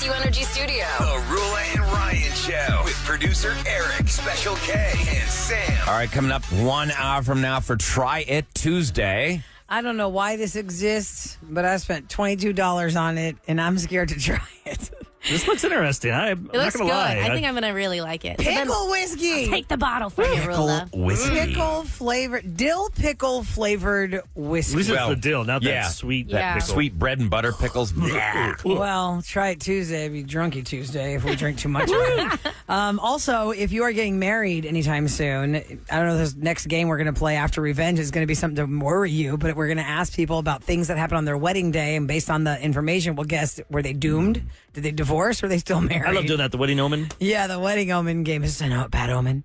WQ Energy Studio. The Roula and Ryan Show with producer Eric, Special K, and Sam. All right, coming up 1 hour from now for Try It Tuesday. I don't know why this exists, but I spent $22 on it, and I'm scared to try it. This looks interesting. I'm It not looks going good. to lie. I think I'm going to really like it. Pickle whiskey. Take the bottle from you, Roula. Pickle flavored, dill pickle flavored whiskey. At least Well, it's the dill, not yeah. that sweet. Yeah. That pickle. Sweet bread and butter pickles. Well, try it Tuesday. It'd be Drunky Tuesday if we drink too much of it. Also, if you are getting married anytime soon, I don't know, this next game we're going to play after Revenge is going to be something to worry you, but we're going to ask people about things that happened on their wedding day, and based on the information, we'll guess, were they doomed? Did they divorce? Or are they still married? I love doing that, the Wedding Omen. Yeah, the Wedding Omen game is a bad omen.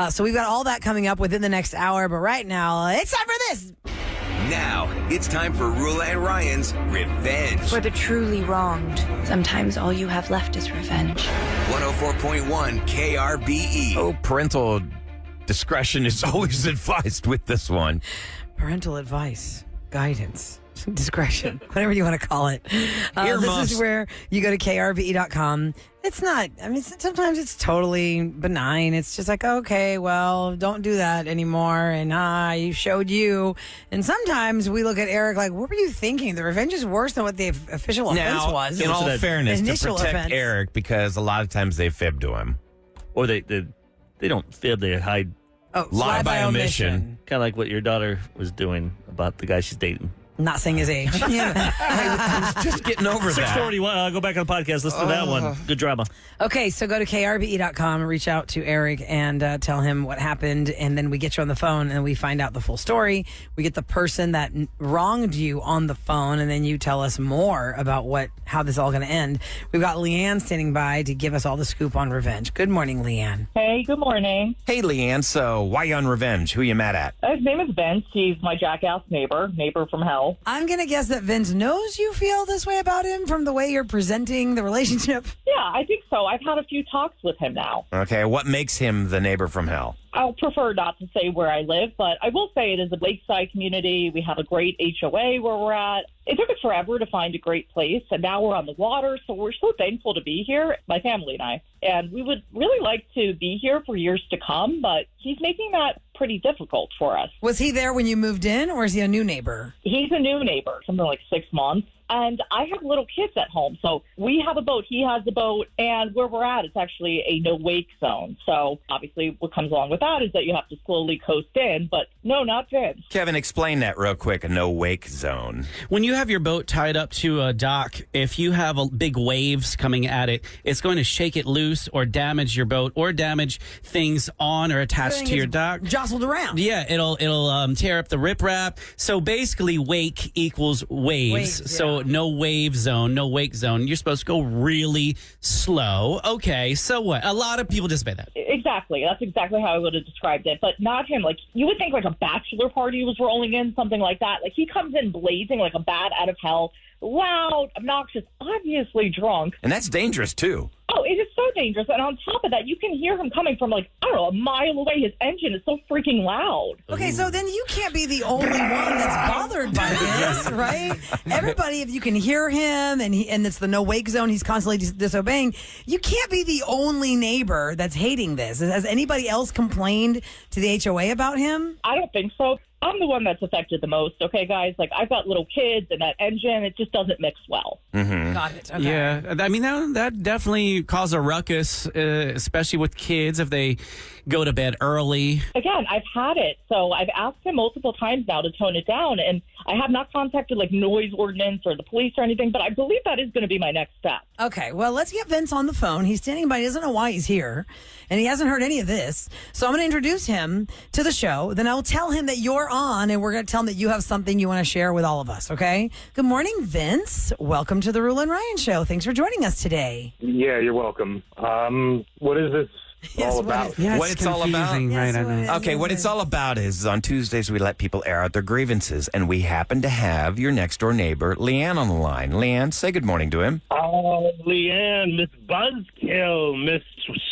So we've got all that coming up within the next hour, but right now, it's time for this. Now, it's time for Roula and Ryan's Revenge. For the truly wronged, sometimes all you have left is revenge. 104.1 KRBE. Oh, parental discretion is always advised with this one. Parental advice, guidance, discretion, whatever you want to call it. This is where you go to krbe.com. It's not, I mean, sometimes it's totally benign. It's just like, okay, well, don't do that anymore. And you showed you. And sometimes we look at Eric like, what were you thinking? The revenge is worse than what the official offense was. In all fairness, to Initial protect offense. Eric, because a lot of times they fib to him. Or they don't fib, they hide. Oh, Lie by omission. Kind of like what your daughter was doing about the guy she's dating. Not saying his age. I was just getting over that. 641. Go back on the podcast. Listen to that one. Good drama. Okay, so go to krbe.com, reach out to Eric, and tell him what happened, and then we get you on the phone, and we find out the full story. We get the person that wronged you on the phone, and then you tell us more about how this is all going to end. We've got Leanne standing by to give us all the scoop on revenge. Good morning, Leanne. Hey, good morning. Hey, Leanne, so why you on revenge? Who you mad at? His name is Vince. He's my jackass neighbor from hell. I'm going to guess that Vince knows you feel this way about him from the way you're presenting the relationship. Yeah, I think so. I've had a few talks with him now. Okay, what makes him the neighbor from hell? I'll prefer not to say where I live, but I will say it is a lakeside community. We have a great HOA where we're at. It took us forever to find a great place, and now we're on the water, so we're so thankful to be here, my family and I. And we would really like to be here for years to come, but he's making that pretty difficult for us. Was he there when you moved in, or is he a new neighbor? He's a new neighbor, something like 6 months. And I have little kids at home. So we have a boat, he has a boat, and where we're at, it's actually a no-wake zone. So obviously what comes along with that is that you have to slowly coast in, but no, not Vince. Kevin, explain that real quick, a no-wake zone. When you have your boat tied up to a dock, if you have big waves coming at it, it's going to shake it loose or damage your boat or damage things on or attached to your dock. Jostled around. Yeah, it'll tear up the riprap. So basically, wake equals waves. So no wave zone, no wake zone. You're supposed to go really slow. Okay, so what? A lot of people disobey that. Exactly. That's exactly how I would have described it. But not him. Like, you would think like a bachelor party was rolling in, something like that. Like, he comes in blazing like a bat out of hell. Loud, obnoxious, obviously drunk. And that's dangerous, too. Oh, it is so dangerous. And on top of that, you can hear him coming from, like, I don't know, a mile away. His engine is so freaking loud. Okay, so then you can't be the only one that's bothered by this, right? Everybody, if you can hear him and it's the no wake zone, he's constantly disobeying, you can't be the only neighbor that's hating this. Has anybody else complained to the HOA about him? I don't think so. I'm the one that's affected the most, okay, guys? Like, I've got little kids, and that engine, it just doesn't mix well. Mm-hmm. Got it. Okay. Yeah, I mean, that definitely causes a ruckus, especially with kids if they go to bed early. Again, I've had it, so I've asked him multiple times now to tone it down, and I have not contacted, like, noise ordinance or the police or anything, but I believe that is going to be my next step. Okay, well, let's get Vince on the phone. He's standing by. He doesn't know why he's here, and he hasn't heard any of this. So I'm going to introduce him to the show. Then I'll tell him that you're on, and we're going to tell him that you have something you want to share with all of us, okay? Good morning, Vince. Welcome to the Roula and Ryan Show. Thanks for joining us today. Yeah, you're welcome. What is this all about? What it's all about? Right, I know. Okay, what it's all about is on Tuesdays we let people air out their grievances, and we happen to have your next door neighbor, Leanne, on the line. Leanne, say good morning to him. Oh, Leanne, Miss Buzzkill, Miss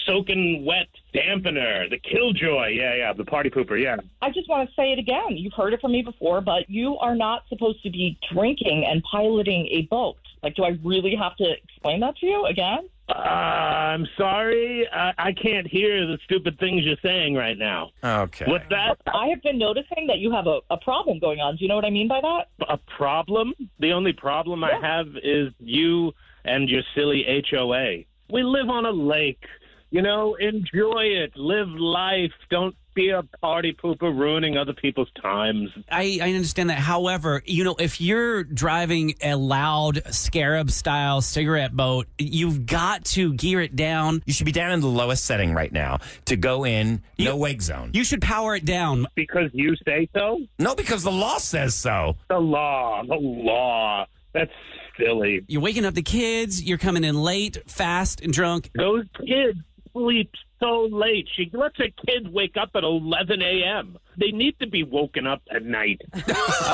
Soaking Wet Dampener, the Killjoy. Yeah, the party pooper, yeah. I just want to say it again. You've heard it from me before, but you are not supposed to be drinking and piloting a boat. Like, do I really have to explain that to you again? I'm sorry. I can't hear the stupid things you're saying right now. Okay. What's that? I have been noticing that you have a problem going on. Do you know what I mean by that? A problem? The only problem I have is you and your silly HOA. We live on a lake. You know, enjoy it. Live life. Don't be a party pooper ruining other people's times. I understand that. However, you know, if you're driving a loud scarab-style cigarette boat, you've got to gear it down. You should be down in the lowest setting right now to go in no wake zone. You should power it down. Because you say so? No, because the law says so. The law. That's silly. You're waking up the kids. You're coming in late, fast, and drunk. Those kids sleep so late. She lets her kids wake up at 11 a.m. They need to be woken up at night.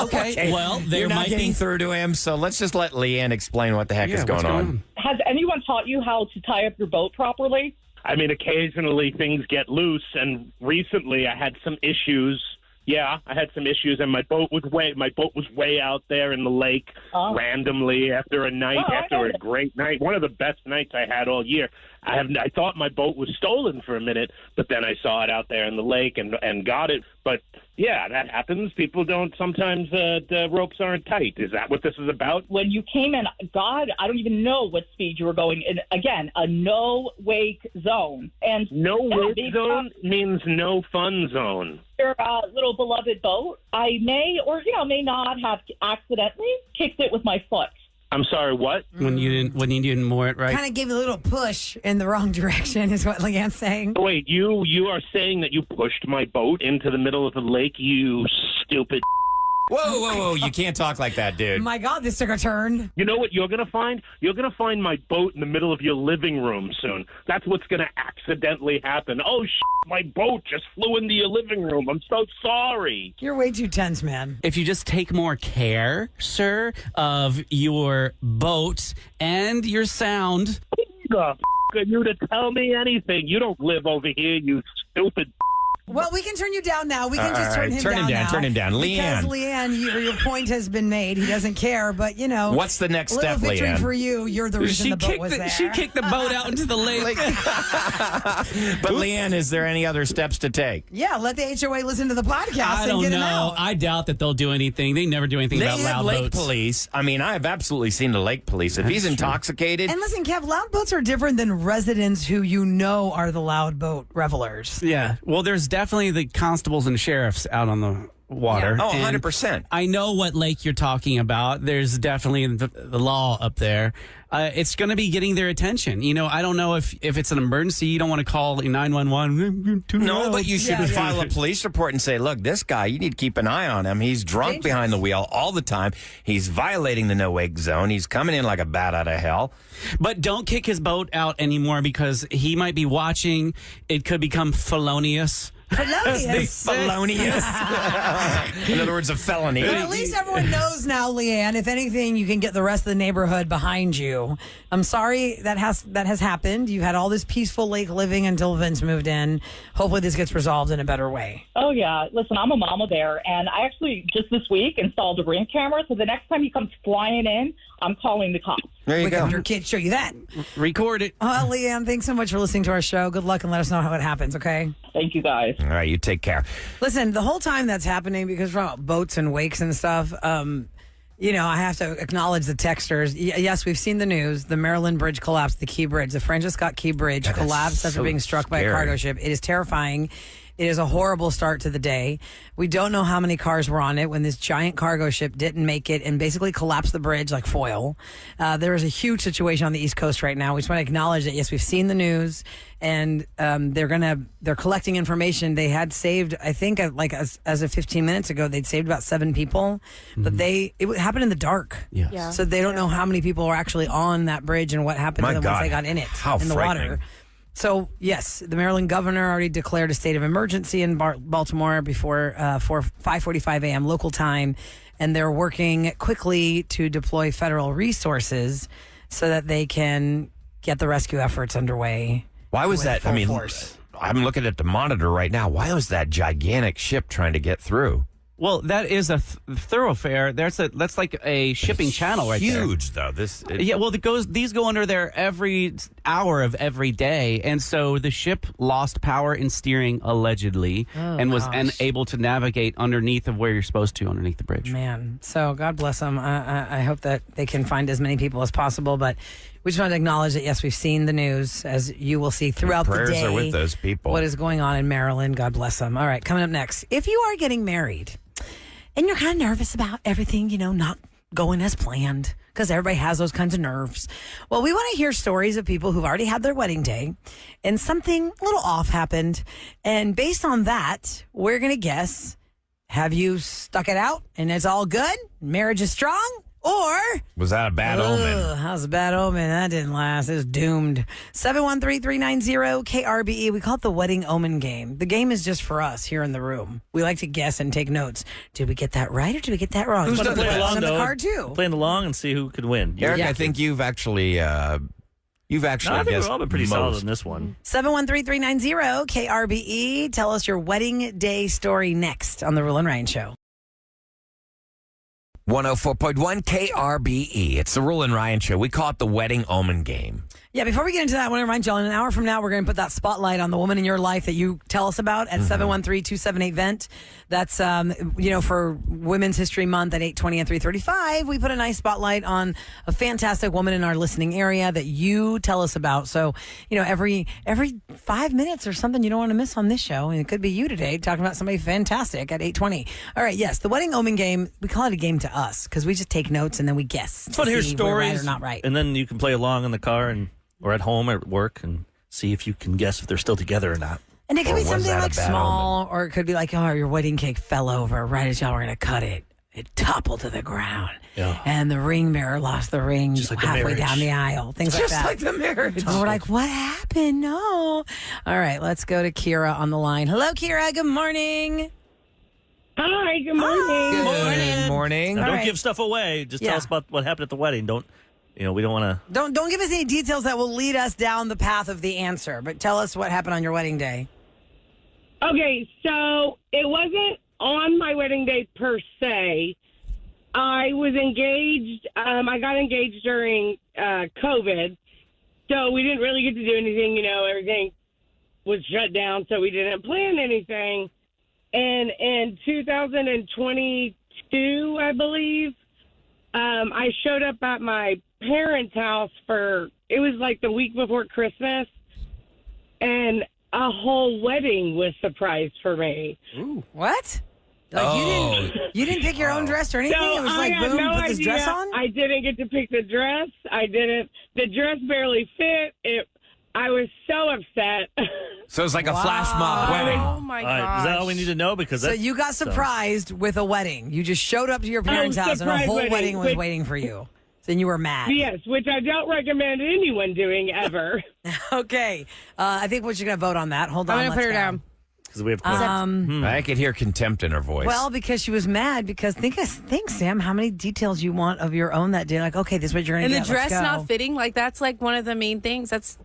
Okay. Well, there You're not might getting be through to him, so let's just let Leanne explain what the heck is going on. Has anyone taught you how to tie up your boat properly? I mean, occasionally things get loose, and recently I had some issues. Yeah, I had some issues, and my boat was way out there in the lake randomly after a great night, one of the best nights I had all year. I thought my boat was stolen for a minute, but then I saw it out there in the lake and got it. But yeah, that happens. People don't sometimes. The ropes aren't tight. Is that what this is about? When you came in, God, I don't even know what speed you were going in. Again, a no wake zone, and no wake zone means no fun zone. Your little beloved boat, I may or may not have accidentally kicked it with my foot. I'm sorry, what? When you didn't moor it right. Kind of gave a little push in the wrong direction, is what Leanne's saying. Wait, you are saying that you pushed my boat into the middle of the lake, you stupid. Whoa. You can't talk like that, dude. My God, this took a turn. You know what you're going to find? You're going to find my boat in the middle of your living room soon. That's what's going to accidentally happen. Oh, my boat just flew into your living room. I'm so sorry. You're way too tense, man. If you just take more care, sir, of your boat and your sound. Who the f*** are you to tell me anything? You don't live over here, you stupid. Well, we can turn you down now. We can just turn him down now. Turn him down. Leanne. Because Leanne, your point has been made. He doesn't care, but What's the next step, little victory Leanne? for you. You're the reason the boat was there. She kicked the boat out into the lake. But Leanne, is there any other steps to take? Yeah, let the HOA listen to the podcast I and get don't him know. out. I doubt that they'll do anything. They never do anything They about have loud lake boats. police. I mean, I have absolutely seen the lake police. If he's intoxicated. And listen, Kev, loud boats are different than residents who are the loud boat revelers. Yeah. Well, there's definitely the constables and sheriffs out on the water. Yeah. Oh, And 100%. I know what lake you're talking about. There's definitely the law up there. It's going to be getting their attention. I don't know if it's an emergency. You don't want to call 911. No, but you should file a police report and say, look, this guy, you need to keep an eye on him. He's drunk behind the wheel all the time. He's violating the no-wake zone. He's coming in like a bat out of hell. But don't kick his boat out anymore because he might be watching. It could become felonious. Felonious. In other words, a felony. But at least everyone knows now, Leanne. If anything, you can get the rest of the neighborhood behind you. I'm sorry that has happened. You had all this peaceful lake living until Vince moved in. Hopefully this gets resolved in a better way. Oh, yeah. Listen, I'm a mama bear, and I actually just this week installed a Ring camera, so the next time he comes flying in, I'm calling the cops. There you go. Your kids show you that. Record it. Well, Leanne, thanks so much for listening to our show. Good luck and let us know how it happens, okay? Thank you, guys. All right, you take care. Listen, the whole time that's happening, because we're about boats and wakes and stuff, I have to acknowledge the texters. Yes, we've seen the news. The Maryland Bridge collapsed, the Key Bridge. The Francis Scott Key Bridge collapsed after being struck by a cargo ship. It is terrifying. It is a horrible start to the day. We don't know how many cars were on it when this giant cargo ship didn't make it and basically collapsed the bridge like foil. There is a huge situation on the East Coast right now. We just want to acknowledge that, yes, we've seen the news, and they're collecting information. They had saved, I think, as of 15 minutes ago, they'd saved about 7 people, but it happened in the dark. Yes. Yeah. So they don't know how many people were actually on that bridge and what happened to them once they got in it, in the water. So, yes, the Maryland governor already declared a state of emergency in Baltimore before 5:45 a.m. local time, and they're working quickly to deploy federal resources so that they can get the rescue efforts underway. Why was that? Full force. I'm looking at the monitor right now. Why was that gigantic ship trying to get through? Well, that is a thoroughfare. That's like a shipping channel right there. Huge though. These go under there every hour of every day, and so the ship lost power and steering allegedly, and was unable to navigate underneath of where you're supposed to underneath the bridge. Man, so God bless them. I hope that they can find as many people as possible, but we just want to acknowledge that, yes, we've seen the news, as you will see throughout the day. Prayers are with those people. What is going on in Maryland. God bless them. All right, coming up next. If you are getting married and you're kind of nervous about everything, not going as planned, because everybody has those kinds of nerves. Well, we want to hear stories of people who've already had their wedding day and something a little off happened. And based on that, we're going to guess, have you stuck it out and it's all good? Marriage is strong? Or was that a bad omen? How's a bad omen? That didn't last. It was doomed. 713-390-KRBE. We call it the Wedding Omen Game. The game is just for us here in the room. We like to guess and take notes. Did we get that right or did we get that wrong? Who's going to play along, though? The card too. Playing along and see who could win. Eric, I think you've actually I think we've all been pretty solid in this one. 713-390-KRBE. Tell us your wedding day story next on the Roula and Ryan Show. 104.1 KRBE. It's the Roula and Ryan Show. We call it the Wedding Omen Game. Yeah, before we get into that, I want to remind y'all, in an hour from now, we're going to put that spotlight on the woman in your life that you tell us about at 713-278-VENT. That's, for Women's History Month at 8:20 and 3:35. We put a nice spotlight on a fantastic woman in our listening area that you tell us about. So, every 5 minutes or something you don't want to miss on this show. And it could be you today talking about somebody fantastic at 8:20. All right, yes, the Wedding Omen Game, we call it a game to us because we just take notes and then we guess. It's fun to hear stories. Right or not right. And then you can play along in the car or at home or at work and see if you can guess if they're still together or not. And it could be something like small, or it could be like, your wedding cake fell over right as y'all were going to cut it. It toppled to the ground. Yeah. And the ring bearer lost the ring like halfway down the aisle. Things like that. Just like the marriage. And we're like, what happened? No. All right, let's go to Kira on the line. Hello, Kira. Good morning. Hi, good morning. Good morning. Now, don't give stuff away. Just tell us about what happened at the wedding. We don't want to. Don't give us any details that will lead us down the path of the answer, but tell us what happened on your wedding day. Okay, so it wasn't on my wedding day per se. I was engaged. I got engaged during COVID, so we didn't really get to do anything. Everything was shut down, so we didn't plan anything. And in 2022, I believe, I showed up at my parents' house it was like the week before Christmas, and a whole wedding was surprised for me. Ooh. What? You didn't pick your own dress or anything? So it was like, boom, put this dress on? I didn't get to pick the dress. The dress barely fit. I was so upset. So it's like a flash mob wedding. Oh, my gosh. Is that all we need to know? So you got surprised with a wedding. You just showed up to your parents' house and a whole wedding was waiting for you. Then you were mad. Yes, which I don't recommend anyone doing ever. Okay. I think we're just going to vote on that. Hold on. I'm going to put her down. Because we have I could hear contempt in her voice. Well, because she was mad because think, Sam, how many details you want of your own that day. Like, okay, this is what you're going to get. And the dress not fitting, that's like one of the main things. That's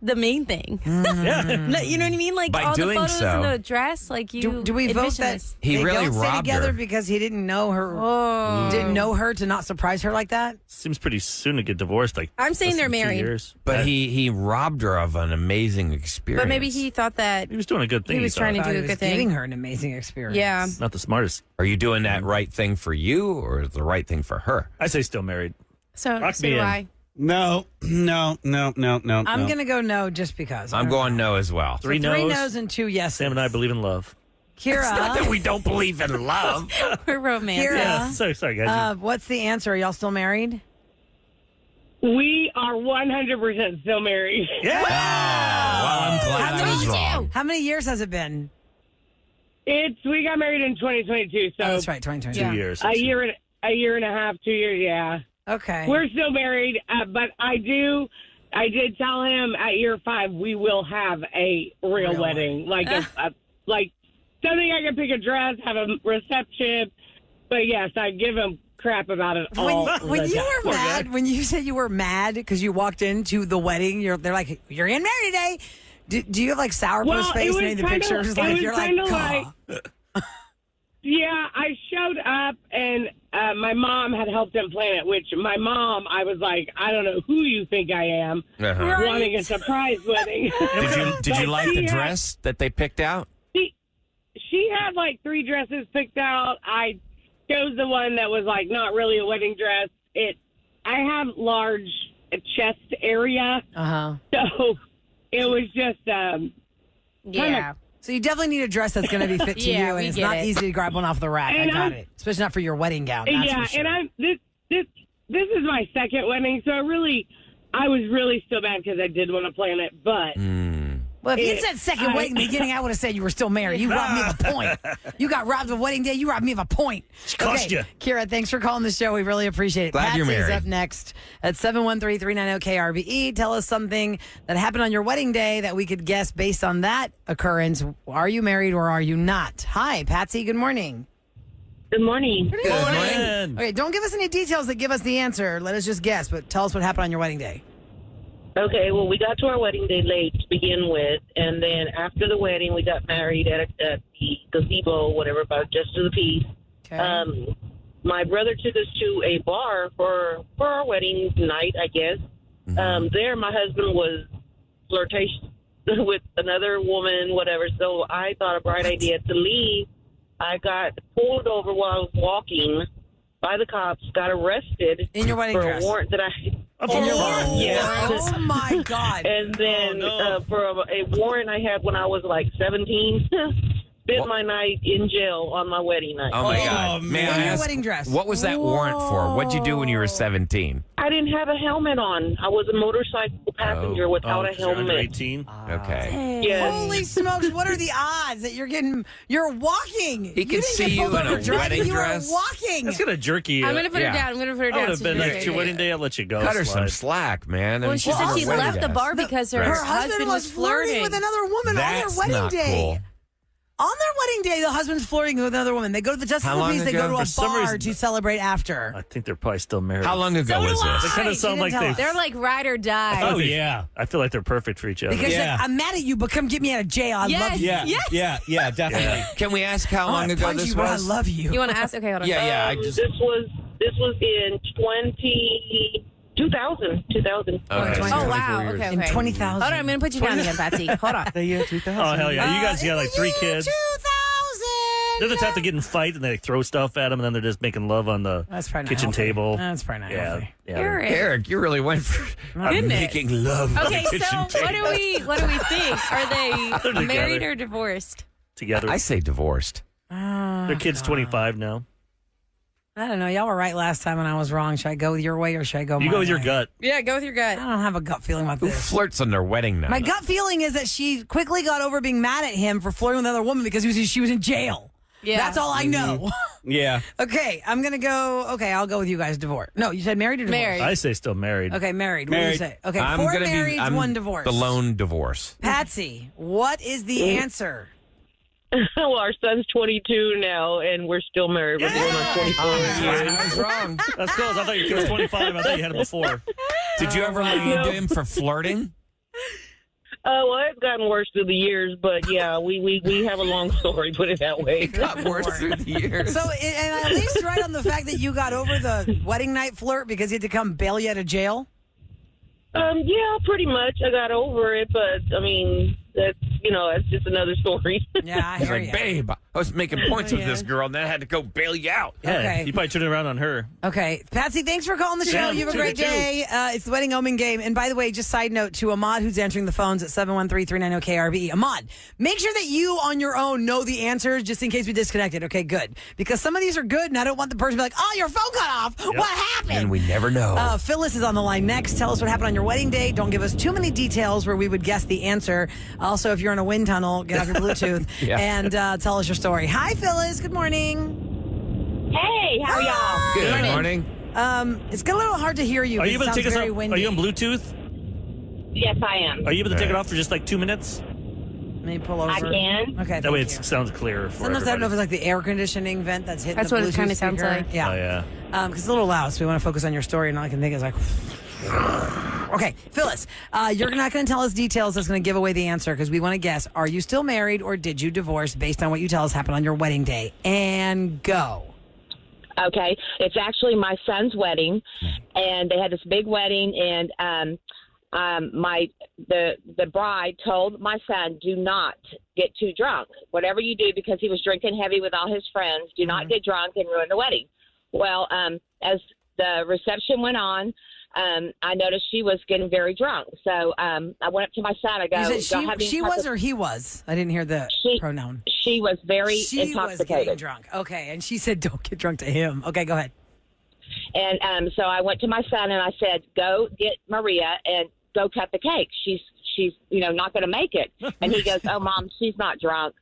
the main thing. Mm-hmm. You know what I mean? Like by all doing the photos so, and the dress, like you. Do we vote that he they really don't stay robbed together her because he didn't know her? Didn't know her to not surprise her like that? Seems pretty soon to get divorced. I'm saying they're less than 2 married. years. But he robbed her of an amazing experience. But maybe he thought that He was doing a good thing. he was trying to do a He was good thing. giving her an amazing experience. Yeah. Not the smartest. Are you doing that right thing for you or the right thing for her? I say still married. So Lock me do in. I. No. I'm going to go no just because. I'm going no as well. Three Three no's. no's and two yeses. Sam and I believe in love. Kira. It's not that we don't believe in love. We're romantic. Kira. Yeah, sorry guys. What's the answer? Are y'all still married? We are 100% still married. Yeah. Well, I'm glad I was wrong. How many years has it been? We got married in 2022, so That's right, 2020. 2 years. a year and a half, 2 years. Yeah, Okay. we're still married, but I did tell him at year 5 we will have a real wedding, like like something I can pick a dress, have a reception. But yes, I give him crap about it all. When you were mad, when you said you were mad because you walked into the wedding, they're like, "You're getting married today." Do you have like sourpuss face in any of the pictures? Like you're like, Yeah, I showed up, and my mom had helped him plan it, which my mom, I was like, I don't know who you think I am, wanting a surprise wedding. Did you like the dress that they picked out? She had like 3 dresses picked out. I chose the one that was like not really a wedding dress. I have large chest area, so it was just So you definitely need a dress that's going to be fit to you, and it's not easy to grab one off the rack. And I got it, especially not for your wedding gown. That's for sure. And this is my second wedding, so I was really still mad because I did want to plan it, but. Well, if you said second wedding in the beginning, I would have said you were still married. You robbed me of a point. You got robbed of a wedding day. You robbed me of a point. Cost you. Kira, thanks for calling the show. We really appreciate it. Glad you're married. Patsy's up next at 713-390-KRBE. Tell us something that happened on your wedding day that we could guess based on that occurrence. Are you married or are you not? Hi, Patsy. Good morning. Good morning. Good morning. Okay, don't give us any details that give us the answer. Let us just guess, but tell us what happened on your wedding day. Okay, well, we got to our wedding day late to begin with, and then after the wedding, we got married at the gazebo, whatever, about just to the piece. Okay. My brother took us to a bar for our wedding night, I guess. There, my husband was flirtatious with another woman, whatever, so I thought a bright idea to leave. I got pulled over while I was walking by the cops, got arrested in your wedding for dress. a warrant that Oh my God. And then for a warrant I had when I was like 17, spent my night in jail on my wedding night. Oh my God. May I ask, wedding dress. What was that warrant for? What'd you do when you were 17? I didn't have a helmet on. I was a motorcycle passenger without a helmet. Under 18? Okay. Yes. Holy smokes, what are the odds that you're walking? He can see you in a wedding dress. You were walking. That's going to jerky. I'm going to put her down. I'm going to put her I down. would have been like, your wedding day, I'll let you go. Cut her some slide. slack, man. Well, she said she left the bar because her husband was flirting with another woman on their wedding day. Cool. On their wedding day, the husband's flirting with another woman. They go to the Justice of the Peace. They go to a bar to celebrate after. I think they're probably still married. How long ago was this? They kind of sound like they're like ride or die. Oh, yeah. I feel like they're perfect for each other. Because I'm mad at you, but come get me out of jail. I love you. Yeah, definitely. Can we ask how long ago this was? I love you. You want to ask? Okay, hold on. Yeah. This was in 2000. Okay. Oh, wow. Okay. In 20,000. Hold on, I'm going to put you down again, Patsy. Hold on. The year 2000. Oh, hell yeah. You guys got like 3 kids. 2000. They're the type to get in fight and they throw stuff at them and then they're just making love on the kitchen table. That's probably not healthy. Yeah. Eric, you really went for making love. Okay, on the kitchen so table. what do we think? Are they married or divorced? Together. I say divorced. Their kid's 25 now. I don't know. Y'all were right last time and I was wrong. Should I go your way or should I go my way? You go with your gut. Yeah, go with your gut. I don't have a gut feeling about Who this. flirts on their wedding night? My gut feeling is that she quickly got over being mad at him for flirting with another woman because she was in jail. Yeah. That's all I know. Yeah. Okay, I'm going to go. Okay, I'll go with you guys. Divorce. No, you said married or divorced? Married. I say still married. Okay, married. What do you say? Okay, I'm 4 gonna marrieds, 1 divorce. The lone divorce. Patsy, what is the answer? Well, our son's 22 now, and we're still married. We're going on 24 years. I was wrong. That's close. I thought your kid was 25. I thought you had it before. Did you ever lead him for flirting? Well, it's gotten worse through the years, but yeah, we have a long story, put it that way. It got worse through the years. So, and at least right on the fact that you got over the wedding night flirt because he had to come bail you out of jail? Yeah, pretty much. I got over it, but I mean, that's just another story. Yeah, I He's hear like, you. babe, I was making points with this girl, and then I had to go bail you out. Yeah, Okay. you probably turned it around on her. Okay. Patsy, thanks for calling the show. Yeah, You have a great 2-2. day. It's the Wedding Omen Game. And by the way, just side note to Ahmad, who's answering the phones at 713-390-KRBE. Ahmad, make sure that you on your own know the answers just in case we disconnected. Okay, good. Because some of these are good, and I don't want the person to be like, oh, your phone cut off. What happened? And we never know. Phyllis is on the line next. Tell us what happened on your wedding day. Don't give us too many details where we would guess the answer. Also, if you're in a wind tunnel, get off your Bluetooth and tell us your story. Hi, Phyllis. Good morning. Hey, how are y'all? Good morning. It's a little hard to hear you. Are you able to take us off? Windy. Are you on Bluetooth? Yes, I am. Are you able to take it off for just like 2 minutes? Let me pull over. I can. Okay. That way thank it you. sounds clearer for Sometimes I don't know if everybody. it's like the air conditioning vent that's hitting That's the what it Bluetooth kinda sounds speaker. like. Yeah. Oh, yeah. Because it's a little loud, so we want to focus on your story, and all I can think is like, Okay, Phyllis, you're not going to tell us details that's going to give away the answer because we want to guess. Are you still married or did you divorce based on what you tell us happened on your wedding day? And go. Okay, it's actually my son's wedding, and they had this big wedding, and the bride told my son, do not get too drunk. Whatever you do, because he was drinking heavy with all his friends, do not get drunk and ruin the wedding. Well, as the reception went on, I noticed she was getting very drunk. So I went up to my son. I go, she was or he was? I didn't hear the pronoun. She was very intoxicated. Was getting drunk. Okay, and she said, don't get drunk to him. Okay, go ahead. And so I went to my son and I said, go get Maria and go cut the cake. She's not going to make it. And he goes, oh, Mom, she's not drunk.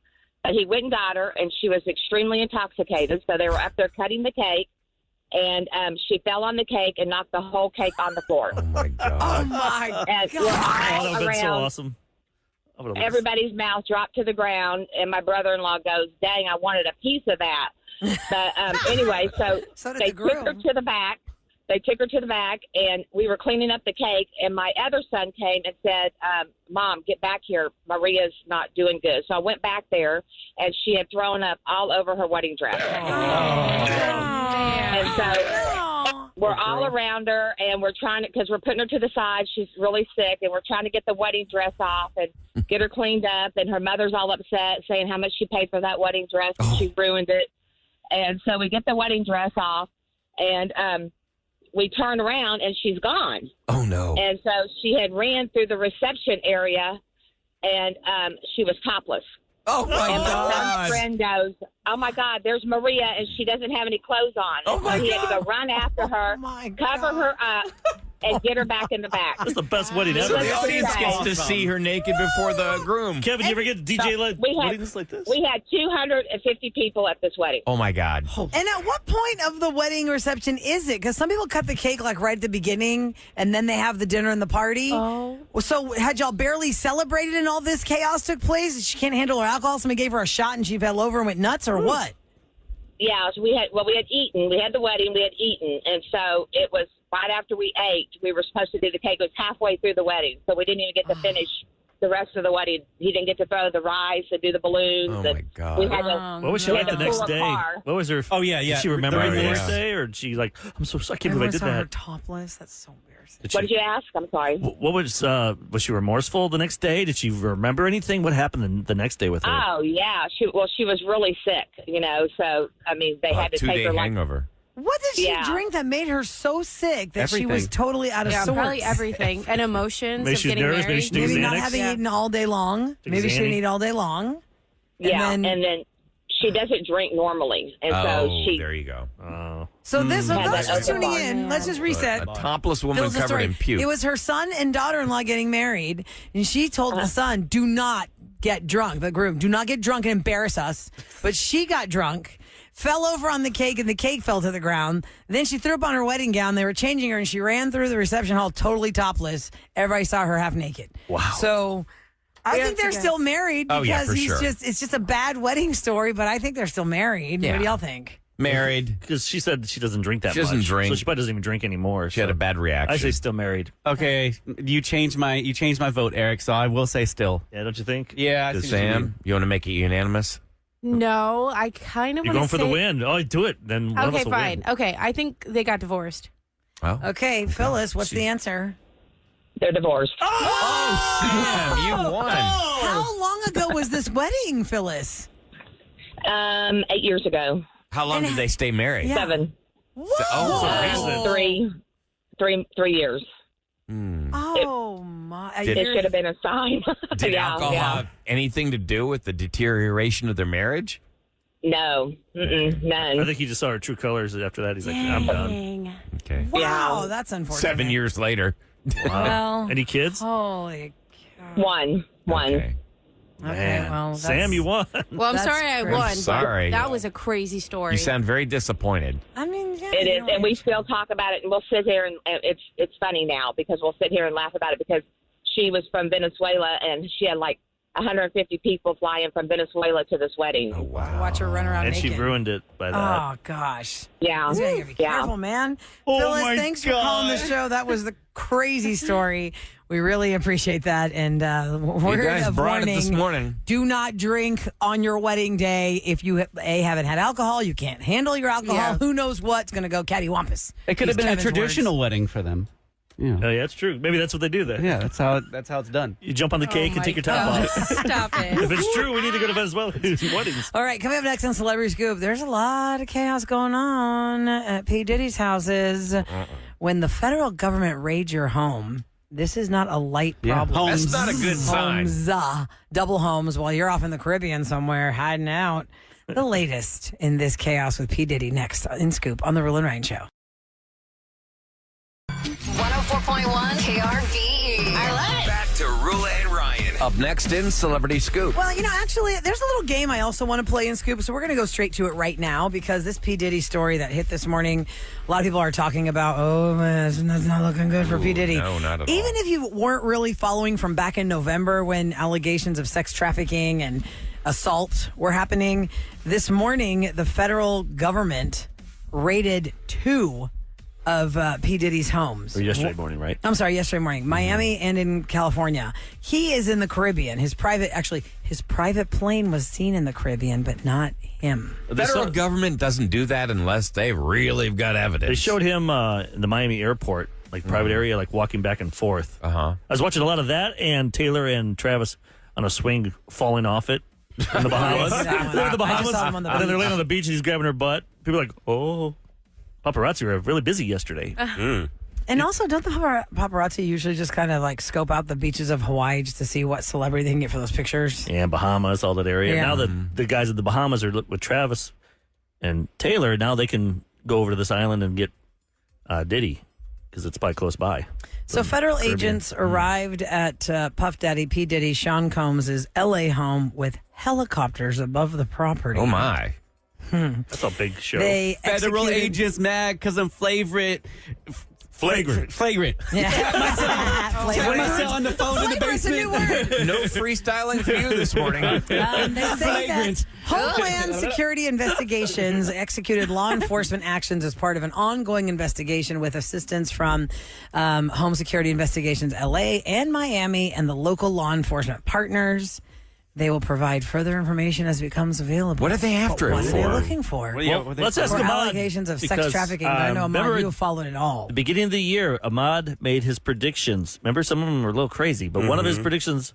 But he went and got her, and she was extremely intoxicated. So they were up there cutting the cake. And she fell on the cake and knocked the whole cake on the floor. Oh, my God. Oh, my God. That would have been so awesome. Everybody's mouth dropped to the ground, and my brother-in-law goes, dang, I wanted a piece of that. But anyway, so they took her to the back. They took her to the back, and we were cleaning up the cake, and my other son came and said, Mom, get back here. Maria's not doing good. So I went back there, and she had thrown up all over her wedding dress. And so we're all around her, and we're trying to, because we're putting her to the side. She's really sick, and we're trying to get the wedding dress off and get her cleaned up. And her mother's all upset, saying how much she paid for that wedding dress, and she ruined it. And so we get the wedding dress off, and we turn around, and she's gone. Oh, no. And so she had ran through the reception area, and she was topless. Oh, my God. My friend goes, oh, my God, there's Maria, and she doesn't have any clothes on. Oh, my he God. had to go run after her, cover her up, and get her back in the back. That's the best wedding ever. So the audience gets to see her naked before the groom. Kevin, you ever get DJ weddings like this? We had 250 people at this wedding. Oh, my God. And at what point of the wedding reception is it? Because some people cut the cake like right at the beginning, and then they have the dinner and the party. Oh. So had y'all barely celebrated and all this chaos took place? She can't handle her alcohol. Somebody gave her a shot and she fell over and went nuts, or what? Yeah, so we had eaten. We had the wedding. We had eaten. And so it was right after we ate. We were supposed to do the cake. It was halfway through the wedding. So we didn't even get to finish the rest of the wedding. He didn't get to throw the rice and do the balloons. Oh, my God. We had What was she like the next day? What was her? Oh, yeah. Did she remember The the next remorse. day, or did she like? I'm so sorry. I can't believe I did Everyone saw her that. topless. That's so embarrassing. What did you ask? I'm sorry. What was she remorseful the next day? Did she remember anything? What happened the next day with her? Oh, yeah. She was really sick, So, I mean, they had to take two-day her hangover. What did she drink that made her so sick that she was totally out of sorts? Probably everything. And emotions Maybe of she's getting nervous. married. Maybe she took Maybe not Xanax. having eaten all day long. Maybe she didn't eat all day long. And then she doesn't drink normally. And so she... there you go. Oh. So this, Had those that just tuning open in, let's just reset. A topless woman Phil's the covered story. in puke. It was her son and daughter-in-law getting married, and she told the son, do not get drunk, the groom, do not get drunk and embarrass us. But she got drunk, fell over on the cake, and the cake fell to the ground. Then she threw up on her wedding gown. They were changing her, and she ran through the reception hall totally topless. Everybody saw her half naked. Wow. So I think they're still married Oh, yeah, because for sure. it's just a bad wedding story, but I think they're still married. Yeah. What do y'all think? Married. Because she said she doesn't drink that much. She doesn't drink. So she probably doesn't even drink anymore. She had a bad reaction. I say still married. Okay, you changed my vote, Eric. So I will say still. Yeah, don't you think? Yeah, I Does see what you mean. Sam, you want to make it unanimous? No, I kind of You're want going to for the win. Oh, do it. Then one of Okay, us will fine. win. Okay, I think they got divorced. Well, Okay, Phyllis, what's the answer? They're divorced. Oh, Sam, you won. How long ago was this wedding, Phyllis? 8 years ago. How long did they stay married? Yeah. 7. Oh, Three years. Oh, my. It should have been a sign. Did Yeah, alcohol yeah. have anything to do with the deterioration of their marriage? No. None. I think he just saw her true colors after that. He's like, I'm done. Dang. Okay. Wow, that's unfortunate. 7 years later. Wow. Well, Any kids? holy One. Okay. Okay, well, that's- Sam, you won. Well, I'm That's sorry I great. won. I'm sorry. But that was a crazy story. You sound very disappointed. I mean, yeah. It is, and we still talk about it, and we'll sit here, and it's funny now because we'll sit here and laugh about it because she was from Venezuela, and she had like 150 people flying from Venezuela to this wedding. Oh, wow. Watch her run around And naked. she ruined it by that. Oh, gosh. Yeah. You gotta be careful, man. Oh, Phyllis, my thanks for calling the show. That was the crazy story. We really appreciate that. And we're You guys brought it this morning. Do not drink on your wedding day. If you, haven't had alcohol, you can't handle your alcohol. Yeah. Who knows what's going to go cattywampus. It could have been a traditional wedding for them. Yeah. Oh, yeah, that's true. Maybe that's what they do there. Yeah, that's how it's done. You jump on the cake and take your top off. Stop it. If it's true, we need to go to Venezuela weddings. All right, coming up next on Celebrity Scoop, there's a lot of chaos going on at P. Diddy's houses. When the federal government raids your home, this is not a light problem. That's not a good sign. Homes, double homes while you're off in the Caribbean somewhere hiding out. The latest in this chaos with P. Diddy next in Scoop on the Roula and Ryan Show. 104.1 KRVE. I love it. Back to Roula and Ryan. Up next in Celebrity Scoop. Well, actually, there's a little game I also want to play in Scoop, so we're going to go straight to it right now because this P. Diddy story that hit this morning, a lot of people are talking about, oh, man, that's not looking good for P. Diddy. No, not at all. Even if you weren't really following from back in November when allegations of sex trafficking and assault were happening, this morning, the federal government raided 2 of P. Diddy's homes. Or yesterday morning, right? I'm sorry, yesterday morning. Miami and in California. He is in the Caribbean. His private plane was seen in the Caribbean, but not him. The federal government doesn't do that unless they really have got evidence. They showed him in the Miami airport, like private area, like walking back and forth. Uh-huh. I was watching a lot of that, and Taylor and Travis on a swing falling off it in the Bahamas. They're in the Bahamas, and then they're laying on the beach, and he's grabbing her butt. People are like, oh. Paparazzi were really busy yesterday. And also, don't the paparazzi usually just kind of like scope out the beaches of Hawaii just to see what celebrity they can get for those pictures? Yeah, Bahamas, all that area. Yeah. Now that the guys at the Bahamas are with Travis and Taylor, now they can go over to this island and get Diddy because it's probably close by. So federal agents arrived at Puff Daddy P. Diddy Sean Combs' L.A. home with helicopters above the property. Oh, my. That's a big show. They Federal executed- agents mad because I'm flagrant. Flagrant. Yeah. Flagrant. On the phone in the Flagrant's a new basement. word. No freestyling for you this morning. They say Flagrant. that Homeland Security Investigations executed law enforcement actions as part of an ongoing investigation with assistance from Home Security Investigations LA and Miami and the local law enforcement partners. They will provide further information as it becomes available. What are they after What it are for? they looking for? Well, let's ask For Ahmad. allegations of sex because, trafficking. I know, Ahmad, remember you have followed it all. the beginning of the year, Ahmad made his predictions. Remember, some of them were a little crazy, but one of his predictions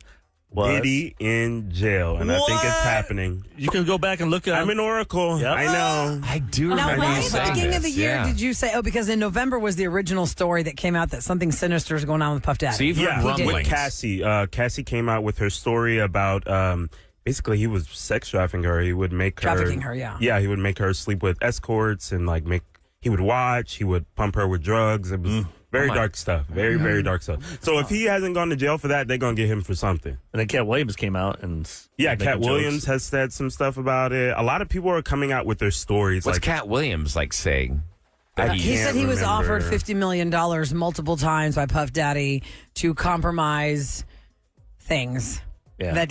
was Diddy in jail, and I think it's happening. You can go back and look at. I'm an oracle. Yep. I know. I do Now, remember why you at the saying beginning of the this, year yeah. did you say, because in November was the original story that came out that something sinister is going on with Puff Daddy? So you've heard Yeah, with rumblings. Cassie. Cassie came out with her story about basically he was sex trafficking her. He would make her Trafficking her, yeah. Yeah, he would make her sleep with escorts and he would watch. He would pump her with drugs. It was very dark stuff. Very, very dark stuff. So if he hasn't gone to jail for that, they're gonna get him for something. And then Cat Williams came out and Cat making Williams jokes. has said some stuff about it. A lot of people are coming out with their stories. What's like Cat Williams saying? That He said he was offered $50 million multiple times by Puff Daddy to compromise things that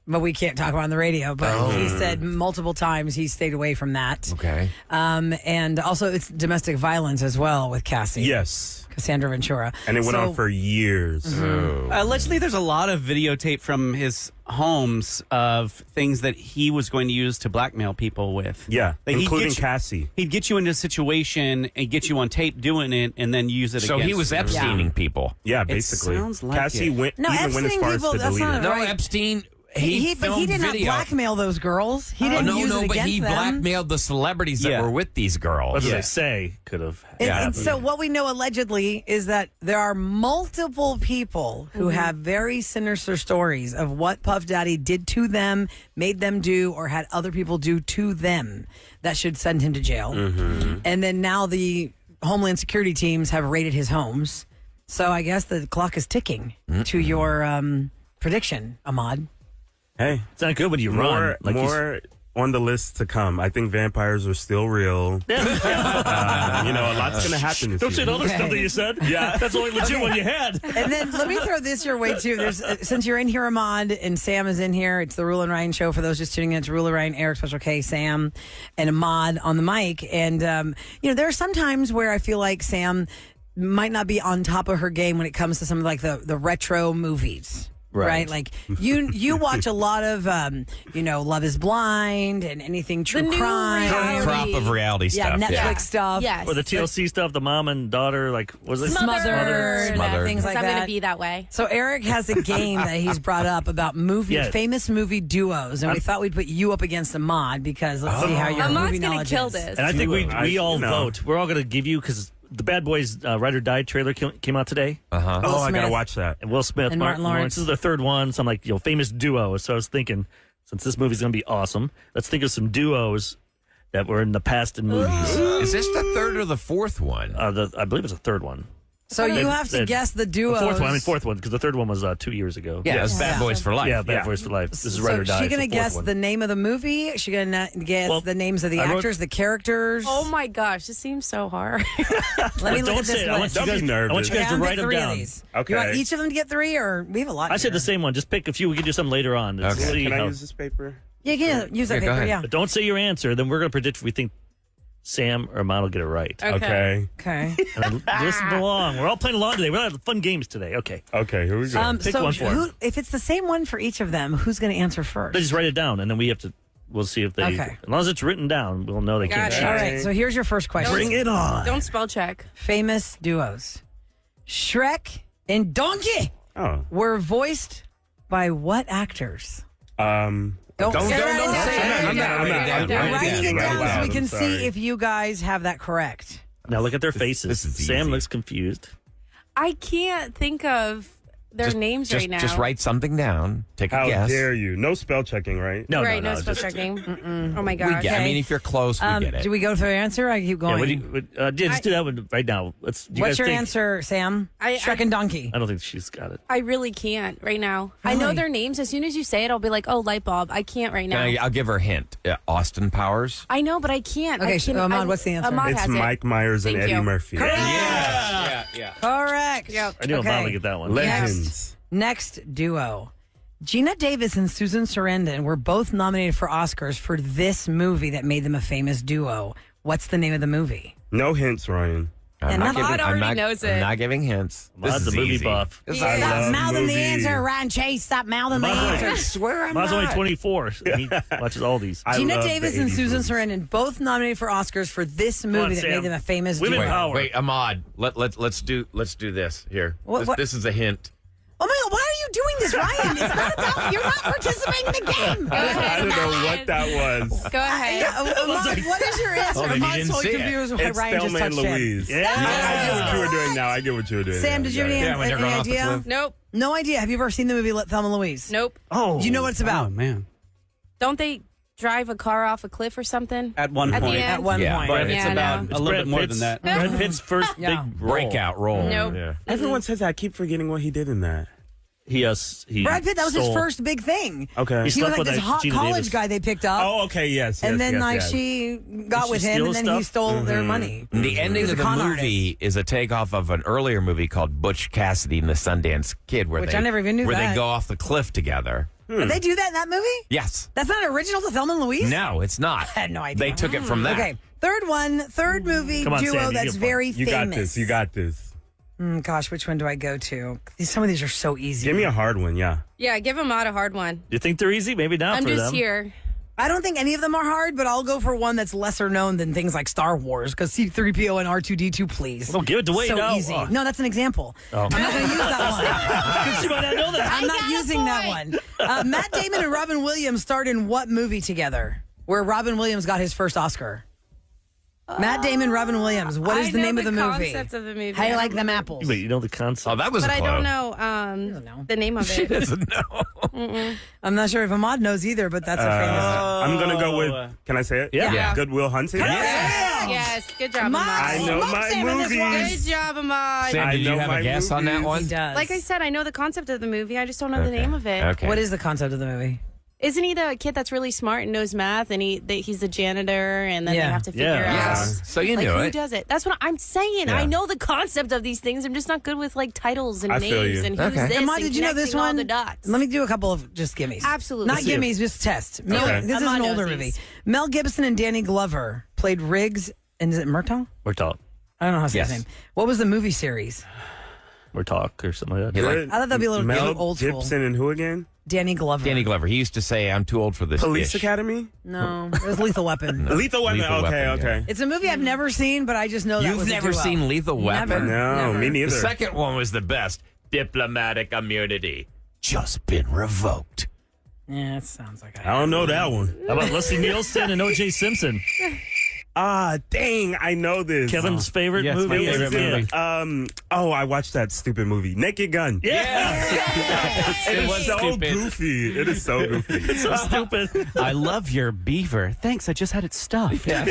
but we can't talk about on the radio. But he said multiple times he stayed away from that. Okay. And also it's domestic violence as well with Cassie. Yes. Cassandra Ventura. And it went on for years. Allegedly, there's a lot of videotape from his homes of things that he was going to use to blackmail people with. Yeah, Like, he'd including get you- Cassie. He'd get you into a situation and get you on tape doing it and then use it So against he was you. Epsteining people. Yeah, basically. sounds like Cassie it. went No, even went as Epstein far people, as to that's delete not it. No, right. Epstein. But he filmed did not video. blackmail those girls. He didn't use it against he them. blackmailed the celebrities that were with these girls. That's what they say could have And happened. so what we know allegedly is that there are multiple people who have very sinister stories of what Puff Daddy did to them, made them do, or had other people do to them that should send him to jail. And then now the Homeland Security teams have raided his homes. So I guess the clock is ticking to your prediction, Ahmad. Hey, it's not good when you more, run. Like more on the list to come. I think vampires are still real. A lot's going to happen this Don't year. say the other stuff that you said. Yeah. That's the only legit one you had. And then let me throw this your way, too. There's since you're in here, Ahmad, and Sam is in here, it's the Roula and Ryan show. For those just tuning in, it's Roula, Ryan, Eric, Special K, Sam, and Ahmad on the mic. And, there are some times where I feel like Sam might not be on top of her game when it comes to some of like the retro movies. Right. Like you watch a lot of, Love is Blind and anything true crime. Crop of reality Yeah, stuff. Netflix stuff. Yes. Or the TLC stuff, the mom and daughter, like, was it Smothered. Things like I'm that. going to be that way. So Eric has a game that he's brought up about famous movie duos, and we thought we'd put you up against Ahmad because let's see how your Ahmad's movie gonna knowledge kill is. this. And I think we all vote. We're all going to give you, because the Bad Boys Ride or Die trailer came out today. Uh-huh. Oh, I got to watch that. And Will Smith, And Martin Lawrence. This is their third one. So I'm like, famous duo. So I was thinking, since this movie's going to be awesome, let's think of some duos that were in the past in movies. Is this the third or the fourth one? I believe it's the third one. So you have to guess the duos. The fourth one, because the third one was 2 years ago. Yeah, it was Bad Boys for Life. Yeah, Bad Boys for Life. This is Ride or Die. She's going to it's the fourth guess one. the name of the movie. She's going to guess the names of the actors, the characters. Oh my gosh, this seems so hard. Let me look at this list. I want you guys to write them down. Okay. You want each of them to get 3, or we have a lot? I said the same one. Just pick a few. We can do something later on. Okay. Can I use this paper? Yeah, use that paper. Yeah. But don't say your answer. Then we're going to predict if we think Sam or Ahmad will get it right. Okay. Okay. And then listen along. We're all playing along today. We're going to have fun games today. Okay. Okay, here we go. Pick one for them. If it's the same one for each of them, who's going to answer first? They just write it down, and then we'll see if they. Okay. As long as it's written down, we'll know they can't cheat. All right, so here's your first question. Bring it on. Don't spell check. Famous duos. Shrek and Donkey were voiced by what actors? Don't say it. I'm writing it down so we can Sorry. see if you guys have that correct. Now look at their faces. This is Sam easy. looks confused. I can't think of their names right now. Just write something down. Take a How guess. dare you? No spell checking, right? No, right, no spell just- checking. Oh my We gosh. get, I mean, if you're close, we get it. Do we go for the answer? I keep Yeah, going. just do that one right now. Do you What's guys your think? answer, Sam? I- Shrek and Donkey. I don't think she's got it. I really can't right now. I know Really? their names. As soon as you say it, I'll be like, oh, light bulb. I can't right now. I'll give her a hint. Austin Powers. I know, but I can't. Okay, I so can, Ahmad, what's the answer? Ahmad It's has Mike it. Myers and Thank Eddie you. Murphy. Yeah. Correct. Yep. I knew Okay. Ahmad would get that one. Legends. Next duo. Gina Davis and Susan Sarandon were both nominated for Oscars for this movie that made them a famous duo. What's the name of the movie? No hints, Ryan. And Ahmad already knows it. I'm not giving hints. Ahmad's This a is movie easy. buff. I Stop love mouthing the movies. answer, Ryan Chase. Stop mouthing the Ahmad's answer. only- Swear I'm Ahmad's only not. 24. And he watches all these. I Gina love the Davis and 80s Susan movies. Sarandon both nominated for Oscars for this movie on, that Sam. made them a famous Women duo. power. Wait, Ahmad. Let's do this here. What- This is a hint. Oh my God, why are you doing this, Ryan? It's not about, you're not participating in the game. I don't know what that was. Go ahead. Ahmad, what is your answer? Oh, then you Ahmad's didn't totally see it. confused with It's Ryan just Thelma and touched in. Louise. Yeah. I get what you were doing now. I get what you were doing. Sam, now. did you have Got it. Yeah, when they're any going off the idea? cliff. Nope. No idea. Have you ever seen the movie Thelma and Louise? Nope. Oh. Do you know what it's about? Oh, man. Don't they drive a car off a cliff or something? At one At the point. end? At one Yeah. point. But it's Yeah, I about know. a little bit more than that. Brad Pitt's first Yeah. big role. Breakout role. Nope. Yeah. Everyone says that. I keep forgetting what he did in that. He Brad Pitt, that was his stole- first big thing. Okay. He He was slept like with this that hot Gina college Davis. guy they picked up. Oh, okay. Yes. and then yes. she got Did with she him, steal and then he stuff? stole their money. The ending was of a the con movie is a takeoff of an earlier movie called Butch Cassidy and the Sundance Kid, where Which they I never even knew where that. they go off the cliff together. Did they do that in that movie? Yes. That's not original to Thelma and Louise? No, it's not. I had no idea. They took it from that. Okay, third movie Come on, duo Sam, you that's get one. very You famous. got this. You got this. Gosh, which one do I go to? Some of these are so easy. Give me a hard one. Yeah. Yeah, give Ahmad a hard one. You think they're easy? Maybe not I'm for just them. here. I don't think any of them are hard, but I'll go for one that's lesser known than things like Star Wars, because C-3PO and R2-D2, please. Well, give it to Wade So now. easy. Oh. No, that's an example. Oh. I'm not going to use that one. She might not know that. I'm not using that one. Matt Damon and Robin Williams starred in what movie together? Where Robin Williams got his first Oscar? Matt Damon, Robin Williams. What is I the know name of the movie? concept of the movie. How you like them apples? Wait, you know the concept? Oh, that was But a I clue. don't know the name of She it. doesn't know. I'm not sure if Ahmad knows either, but that's a famous. I'm gonna go with. Can I say it? Yeah. Goodwill Hunting. Yes, good job, Ahmad Ahmad. I know smokes my him in this one. movies. Good job, Ahmad. Sam, I did you know have my a guess on that movies. one? He does. Like I said, I know the concept of the movie. I just don't know the name of it. Okay. What is the concept of the movie? Isn't he the kid that's really smart and knows math, and he's the janitor, and then they have to figure out. Yes. So you knew who it. does it? That's what I'm saying. Yeah. I know the concept of these things. I'm just not good with like titles and I feel names you. and who's this. Emma, and did you know this connecting all one? the dots. Let me do a couple of just gimmies. Absolutely. Not gimmies, just tests. This is Emma an older knows movie. these. Mel Gibson and Danny Glover played Riggs, and is it Murtaugh? Murtaugh. I don't know how to say his name. What was the movie series? Murtaugh or something like that. I thought that'd be a little Mel old school. Gibson and who again? Danny Glover. Danny Glover. He used to say, "I'm too old for this." Police ish. Academy? No, it was Lethal Weapon. No. Lethal Weapon. Lethal Okay, Weapon, okay. yeah. It's a movie I've never seen, but I just know that You've was a never duo. seen Lethal Weapon? No, me neither. The second one was the best. Diplomatic immunity just been revoked. Yeah, it sounds like I don't know that one. How about Leslie Nielsen and O.J. Simpson? Ah, dang, I know this. Kevin's favorite Yes, movie. my favorite Yeah. movie. I watched that stupid movie, Naked Gun. It was so goofy. It is so goofy. It's so stupid. I love your beaver. Thanks, I just had it stuffed. He said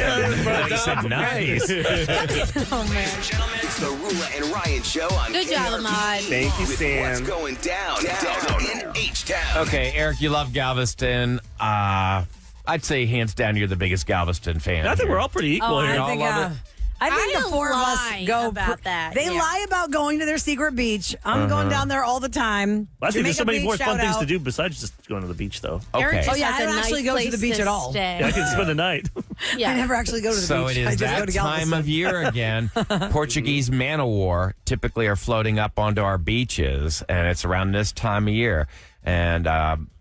nice. Oh man. It's the Roula and Ryan Show on Good job, Ahmad. Thank you, with Sam. what's going down in H-Town. Okay, Eric, you love Galveston. I'd say hands down you're the biggest Galveston fan. I think here. we're all pretty equal Oh, here. I think, I the four of us lie go about that. They Yeah. lie about going to their secret beach. I'm going down there all the time. I think there's so many Jamaica more Beach, fun shout things out. to do besides just going to the beach, though. Eric Okay. just Oh, yeah, has I a don't nice actually go to the place beach at all. stay. Yeah, I can spend the night. Yeah. I never actually go to the So beach. it I is just go that to time Galveston. of year again. Portuguese man o' war typically are floating up onto our beaches, and it's around this time of year. And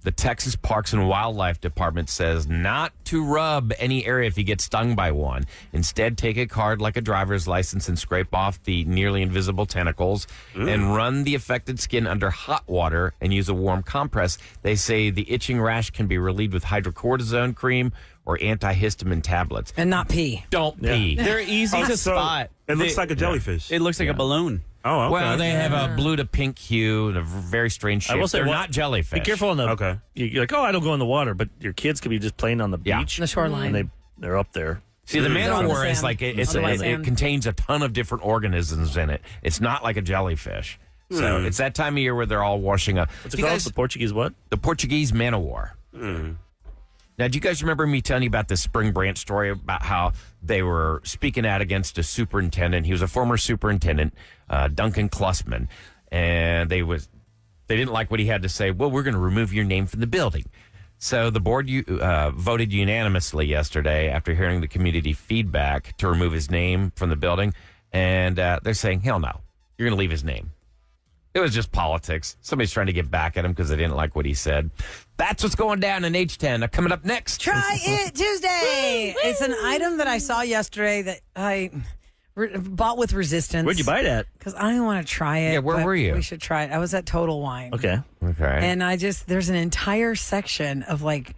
the Texas Parks and Wildlife Department says not to rub any area if you get stung by one. Instead, take a card like a driver's license and scrape off the nearly invisible tentacles and run the affected skin under hot water and use a warm compress. They say the itching rash can be relieved with hydrocortisone cream or antihistamine tablets. And not pee. Don't pee. They're easy to spot. It looks like a jellyfish. It looks like a balloon. Oh, okay. Well, they have a blue to pink hue and a very strange shape. I will say, They're well, not jellyfish. Be careful on the. Okay. You're like, oh, I don't go in the water, but your kids could be just playing on the Yeah. beach, The shoreline. and they're up there. See, the They're on the man-o'-war is sand. like On the wet it sand. contains a ton of different organisms in it. It's not like a jellyfish. So it's that time of year where they're all washing up. What's it Do you called? guys- The Portuguese what? the Portuguese man-o'-war. Now, do you guys remember me telling you about this Spring Branch story about how they were speaking out against a superintendent? He was a former superintendent, Duncan Klussman, and they didn't like what he had to say. Well, we're going to remove your name from the building. So the board voted unanimously yesterday after hearing the community feedback to remove his name from the building, and they're saying, hell no, you're going to leave his name. It was just politics. Somebody's trying to get back at him because they didn't like what he said. That's what's going down in H10. Now, coming up next. Try it Tuesday. It's an item that I saw yesterday that I bought with resistance. Where'd you buy it at? Because I didn't want to try it. Yeah, where but were you? We should try it. I was at Total Wine. Okay. Okay. And there's an entire section of like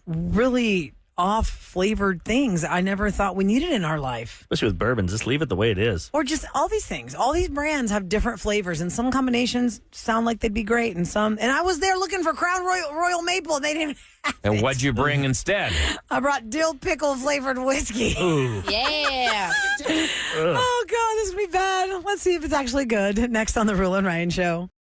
really off flavored things I never thought we needed in our life. Especially with bourbons, just leave it the way it is. Or just all these things. All these brands have different flavors, and some combinations sound like they'd be great, and I was there looking for Crown Royal Maple, and they didn't have And it. what'd you bring instead? I brought dill pickle flavored whiskey. Ooh. Yeah. Oh, God, this is going to be bad. Let's see if it's actually good. Next on the Roula and Ryan Show.